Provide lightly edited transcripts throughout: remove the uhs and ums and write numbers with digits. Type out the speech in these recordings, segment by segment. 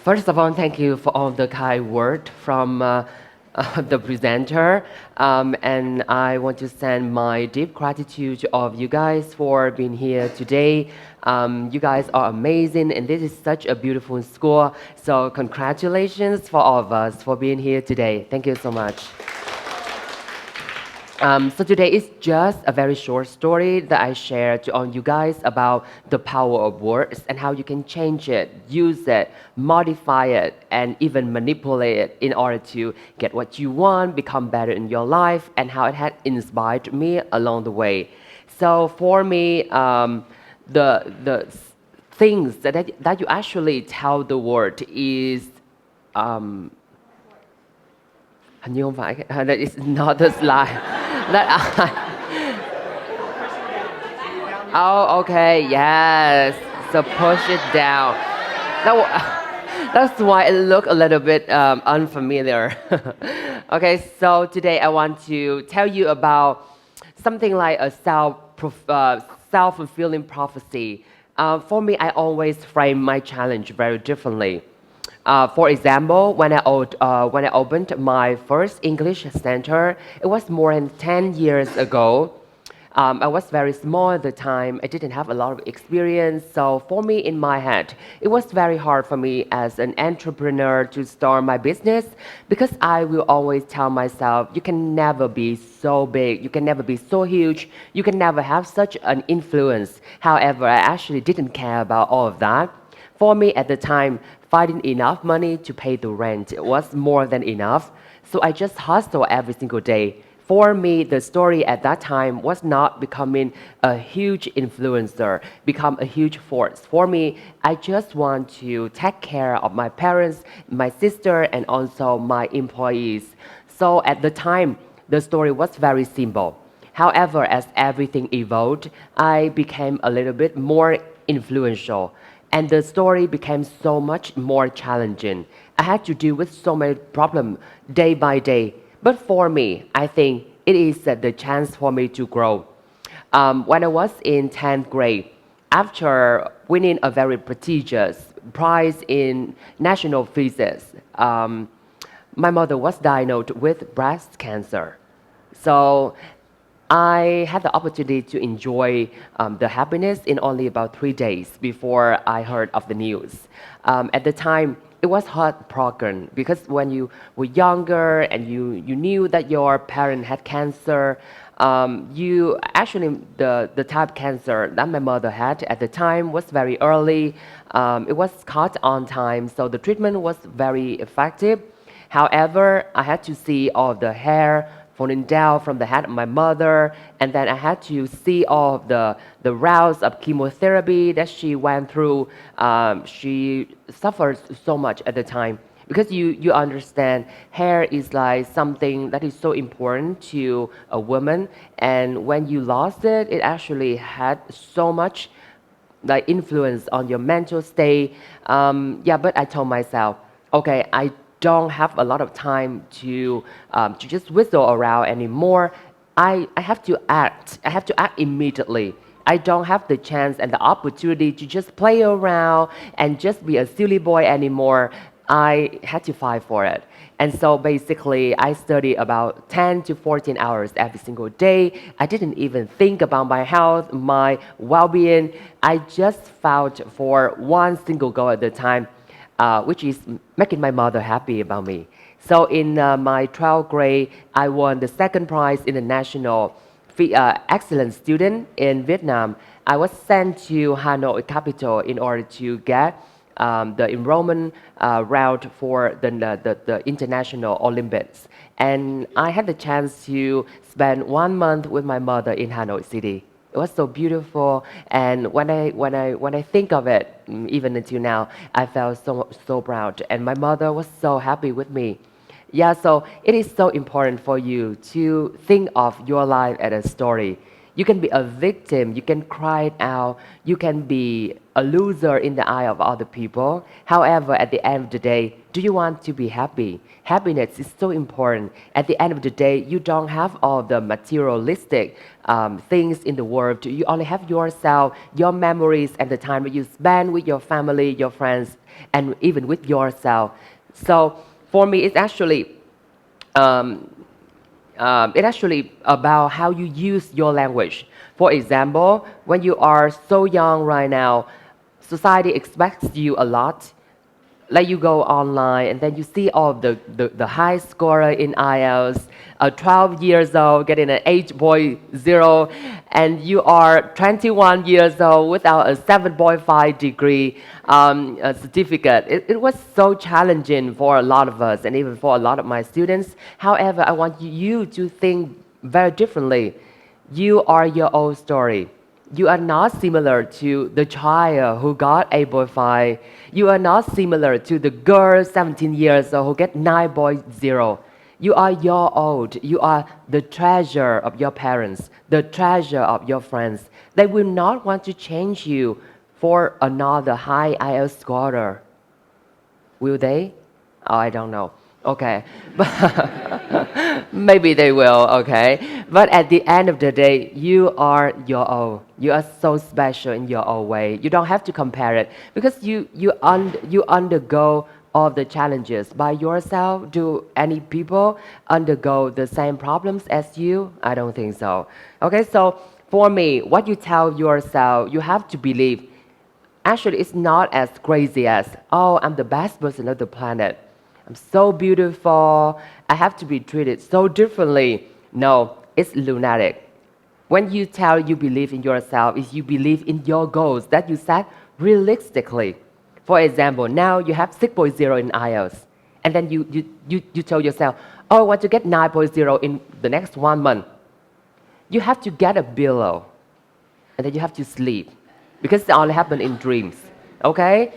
First of all, thank you for all the kind word from the presenter. And I want to send my deep gratitude to all of you guys for being here today. You guys are amazing, and this is such a beautiful school. So congratulations for all of us for being here today. Thank you so much. So today is just a very short story that I share to all you guys about the power of words and how you can change it, use it, modify it, and even manipulate it in order to get what you want, become better in your life, and how it had inspired me along the way. So for me, the things that you actually tell the world is hình như không phải that is not the slide that oh okay yes so push it down that's why it look a little bit unfamiliar. Okay, so today I want to tell you about something like a self-fulfilling prophecy. For me, I always frame my challenge very differently. For example, when I opened my first English center, it was more than 10 years ago. I was very small at the time. I didn't have a lot of experience. So for me, in my head, it was very hard for me as an entrepreneur to start my business because I will always tell myself, you can never be so big, you can never be so huge, you can never have such an influence. However, I actually didn't care about all of that. For me at the time, finding enough money to pay the rent was more than enough. So I just hustled every single day. For me, the story at that time was not becoming a huge influencer, become a huge force. For me, I just want to take care of my parents, my sister, and also my employees. So at the time, the story was very simple. However, as everything evolved, I became a little bit more influential. And the story became so much more challenging. I had to deal with so many problems day by day. But for me, I think it is the chance for me to grow. When I was in 10th grade, after winning a very prestigious prize in national physics, my mother was diagnosed with breast cancer. So I had the opportunity to enjoy the happiness in only about 3 days before I heard of the news. At the time, it was heartbroken because when you were younger and you knew that your parent had cancer, you actually, the type of cancer that my mother had at the time was very early. It was caught on time, so the treatment was very effective. However, I had to see all the hair falling down from the head of my mother, and then I had to see all of the rounds of chemotherapy that she went through. She suffered so much at the time because you understand hair is like something that is so important to a woman, and when you lost it, it actually had so much like influence on your mental state. Yeah, but I told myself, okay, I don't have a lot of time to just whistle around anymore. I have to act. I have to act immediately. I don't have the chance and the opportunity to just play around and just be a silly boy anymore. I had to fight for it. And so basically, I studied about 10 to 14 hours every single day. I didn't even think about my health, my well-being. I just fought for one single goal at the time, which is making my mother happy about me. So in my 12th grade, I won the second prize in the National Excellent Student in Vietnam. I was sent to Hanoi capital in order to get the enrollment route for the International Olympics. And I had the chance to spend 1 month with my mother in Hanoi City. It was so beautiful, and when I think of it, even until now, I felt so proud, and my mother was so happy with me. Yeah, so it is so important for you to think of your life as a story. You can be a victim, you can cry it out, you can be a loser in the eye of other people. However, at the end of the day, do you want to be happy? Happiness is so important. At the end of the day, you don't have all the materialistic things in the world. You only have yourself, your memories, and the time that you spend with your family, your friends, and even with yourself. So for me, um, it's actually about how you use your language. For example, when you are so young right now, society expects you a lot. Like you go online and then you see all of the high scorer in IELTS, 12 years old getting an 8.0, and you are 21 years old without a 7.5 degree certificate. It was so challenging for a lot of us and even for a lot of my students. However, I want you to think very differently. You are your own story. You are not similar to the child who got 8.5. You are not similar to the girl 17 years old who get 9.0. You are your own. You are the treasure of your parents, the treasure of your friends. They will not want to change you for another high IELTS scorer. Will they? Oh, I don't know. Okay. Maybe they will, okay? But at the end of the day, you are your own. You are so special in your own way. You don't have to compare it because you undergo all the challenges by yourself. Do any people undergo the same problems as you? I don't think so. Okay, so for me, what you tell yourself, you have to believe. Actually, it's not as crazy as, oh, I'm the best person on the planet. I'm so beautiful. I have to be treated so differently. No, it's lunatic. When you tell you believe in yourself, is you believe in your goals that you set realistically. For example, now you have 6.0 in IELTS, and then you tell yourself, oh, I want to get 9.0 in the next 1 month. You have to get a pillow, and then you have to sleep, because it only happens in dreams, okay?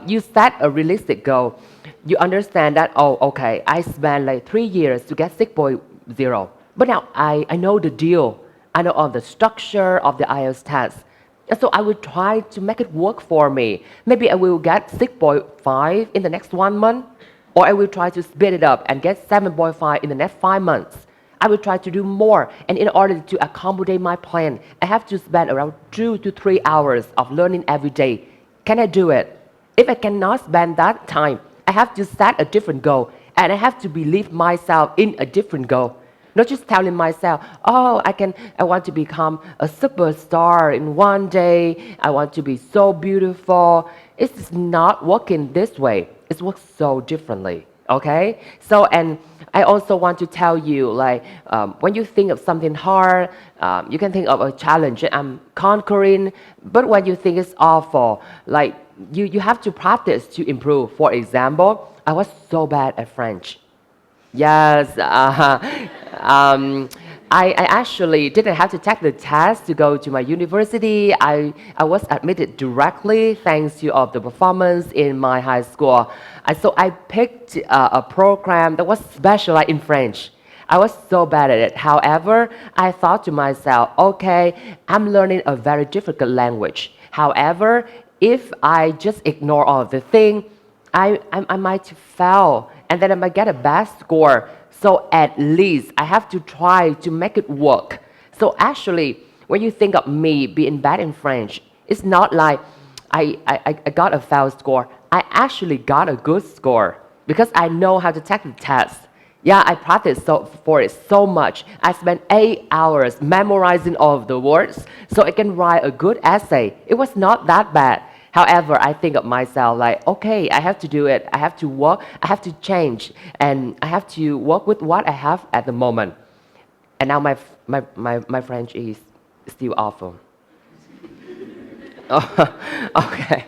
You set a realistic goal. You understand that, oh, okay, I spent like 3 years to get 6.0, but now I know the deal. I know all the structure of the IELTS test. And so I will try to make it work for me. Maybe I will get 6.5 in the next 1 month, or I will try to speed it up and get 7.5 in the next 5 months. I will try to do more, and in order to accommodate my plan, I have to spend around 2 to 3 hours of learning every day. Can I do it? If I cannot spend that time, I have to set a different goal, and I have to believe myself in a different goal. Not just telling myself, oh, I want to become a superstar in one day. I want to be so beautiful. It's not working this way. It works so differently, okay? So, and I also want to tell you, like, when you think of something hard, you can think of a challenge I'm conquering, but when you think it's awful, like, you have to practice to improve. For example, I was so bad at French. Yes, I actually didn't have to take the test to go to my university. I was admitted directly thanks to all the performance in my high school. So I picked a program that was specialized in French. I was so bad at it. However, I thought to myself, okay, I'm learning a very difficult language. However, if I just ignore all of the thing, I might fail and then I might get a bad score. So at least I have to try to make it work. So actually, when you think of me being bad in French, it's not like I got a failed score. I actually got a good score because I know how to take the test. Yeah, I practiced for it so much. I spent 8 hours memorizing all of the words so I can write a good essay. It was not that bad. However, I think of myself like, okay, I have to do it. I have to work. I have to change. And I have to work with what I have at the moment. And now my French is still awful. Okay.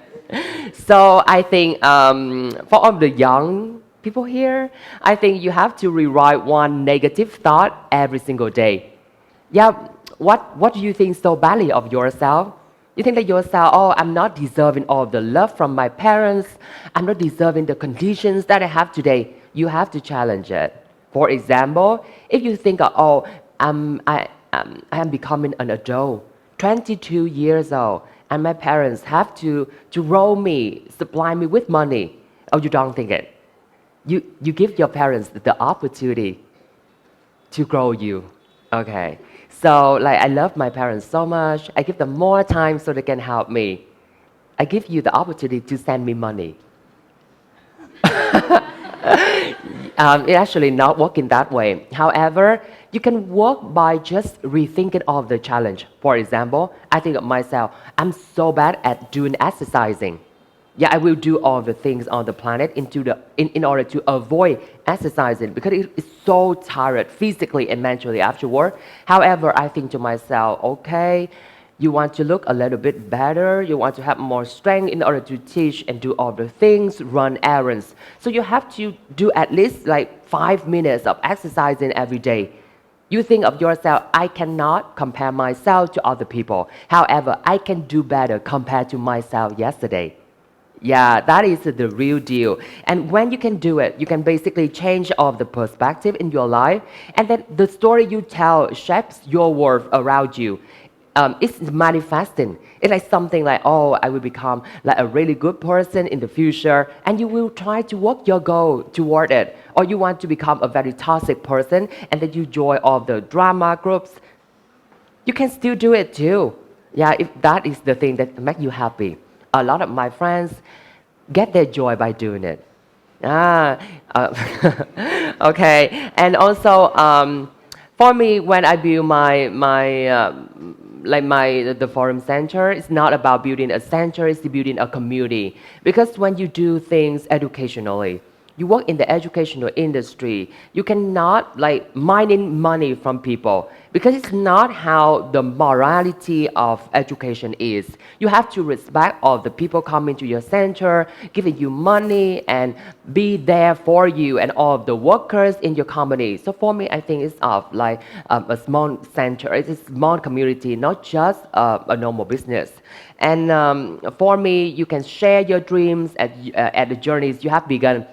So I think for all the young people here, I think you have to rewrite one negative thought every single day. Yeah, what do you think so badly of yourself? You think that yourself, oh, I'm not deserving all the love from my parents. I'm not deserving the conditions that I have today. You have to challenge it. For example, if you think, oh, I am becoming an adult, 22 years old, and my parents have to roll me, supply me with money. Oh, you don't think it? You give your parents the opportunity to grow you. Okay. So like I love my parents so much. I give them more time so they can help me. I give you the opportunity to send me money. It actually not working that way. However, you can work by just rethinking of the challenge. For example, I think of myself, I'm so bad at doing exercising. Yeah, I will do all the things on the planet in order to avoid exercising because it's so tired physically and mentally afterward. However, I think to myself, okay, you want to look a little bit better, you want to have more strength in order to teach and do all the things, run errands. So you have to do at least like 5 minutes of exercising every day. You think of yourself, I cannot compare myself to other people. However, I can do better compared to myself yesterday. Yeah, that is the real deal. And when you can do it, you can basically change all the perspective in your life. And then the story you tell shapes your world around you. It's manifesting. It's like something like, oh, I will become like a really good person in the future, and you will try to work your goal toward it. Or you want to become a very toxic person, and then you join all the drama groups. You can still do it too. Yeah, if that is the thing that makes you happy. A lot of my friends get their joy by doing it. Ah, okay. And also, for me, when I build the forum center, it's not about building a center, it's building a community. Because when you do things educationally, you work in the educational industry, you cannot like mining money from people because it's not how the morality of education is. You have to respect all the people coming to your center, giving you money and be there for you and all of the workers in your company. So for me, I think it's of like a small center, it's a small community, not just a normal business. And for me, you can share your dreams at the journeys you have begun.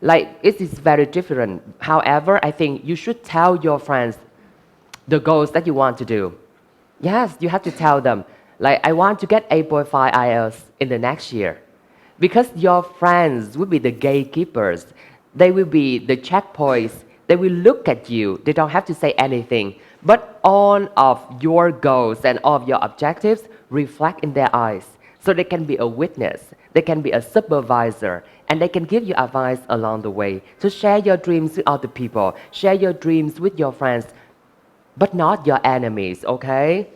Like it is very different. However, I think you should tell your friends the goals that you want to do. Yes, you have to tell them. Like I want to get 8.5 IELTS in the next year. Because your friends will be the gatekeepers. They will be the checkpoints. They will look at you. They don't have to say anything. But all of your goals and all of your objectives reflect in their eyes. So they can be a witness. They can be a supervisor. And they can give you advice along the way. So share your dreams with other people. Share your dreams with your friends. But not your enemies, okay?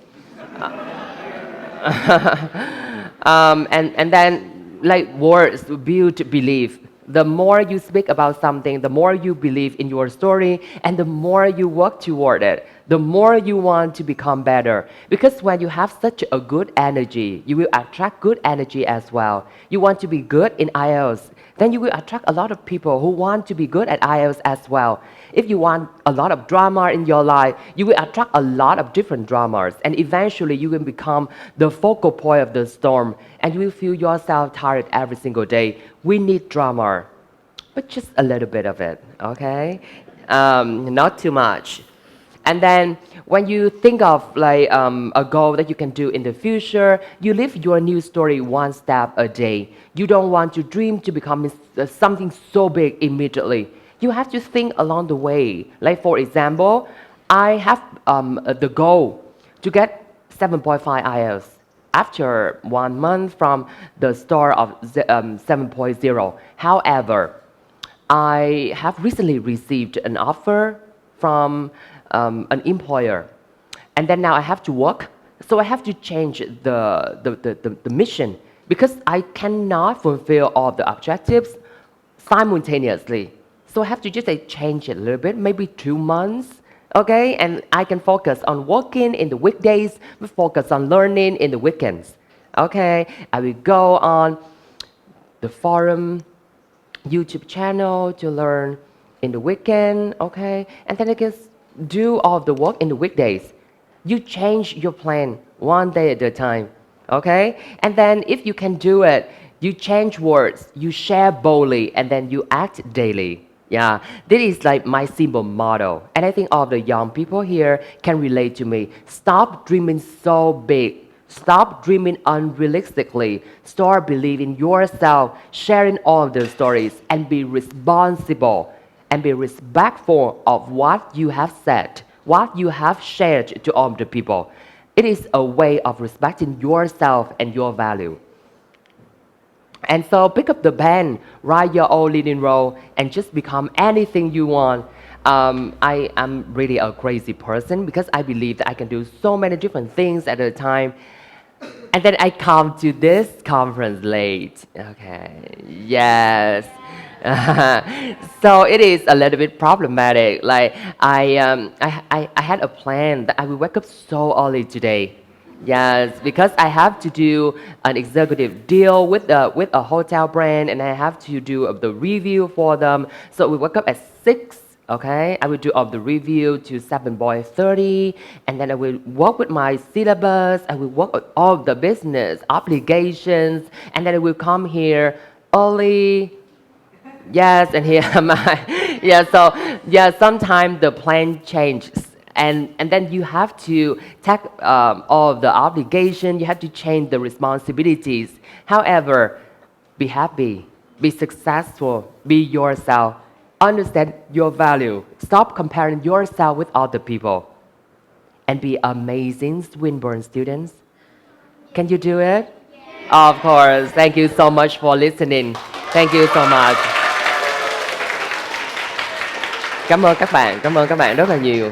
And then like words build belief. The more you speak about something, the more you believe in your story, and the more you work toward it, the more you want to become better. Because when you have such a good energy, you will attract good energy as well. You want to be good in IELTS, then you will attract a lot of people who want to be good at IELTS as well. If you want a lot of drama in your life, you will attract a lot of different dramas, and eventually you will become the focal point of the storm, and you will feel yourself tired every single day. We need drama, but just a little bit of it, okay? Not too much. And then when you think of like a goal that you can do in the future, you live your new story one step a day. You don't want to dream to become something so big immediately. You have to think along the way. Like for example, I have the goal to get 7.5 IELTS after 1 month from the start of 7.0. However, I have recently received an offer from an employer, and then now I have to work, so I have to change the mission because I cannot fulfill all the objectives simultaneously. So I have to just change it a little bit, maybe 2 months, okay? And I can focus on working in the weekdays, but focus on learning in the weekends, okay? I will go on the forum YouTube channel to learn in the weekend, okay? And then I can do all of the work in the weekdays. You change your plan one day at a time, okay? And then if you can do it, you change words, you share boldly, and then you act daily. Yeah, this is like my simple motto. And I think all of the young people here can relate to me. Stop dreaming so big. Stop dreaming unrealistically. Start believing yourself, sharing all of the stories, and be responsible and be respectful of what you have said, what you have shared to all of the people. It is a way of respecting yourself and your value. And so pick up the pen, write your own leading role, and just become anything you want. I am really a crazy person because I believe that I can do so many different things at a time. And then I come to this conference late. Okay, yes. So it is a little bit problematic. Like I had a plan that I will wake up so early today. Yes, because I have to do an executive deal with a hotel brand, and I have to do the review for them. So we wake up at 6. Okay, I will do of the review to 7:30, and then I will work with my syllabus. I will work on all the business obligations, and then I will come here early. Yes, and here am I. Yeah, so yeah, sometimes the plan changes, and then you have to take all of the obligation. You have to change the responsibilities. However, be happy, be successful, be yourself. Understand your value. Stop comparing yourself with other people, and be amazing Swinburne students. Can you do it? Of course. Thank you so much for listening. Thank you so much. Cảm ơn các bạn rất là nhiều.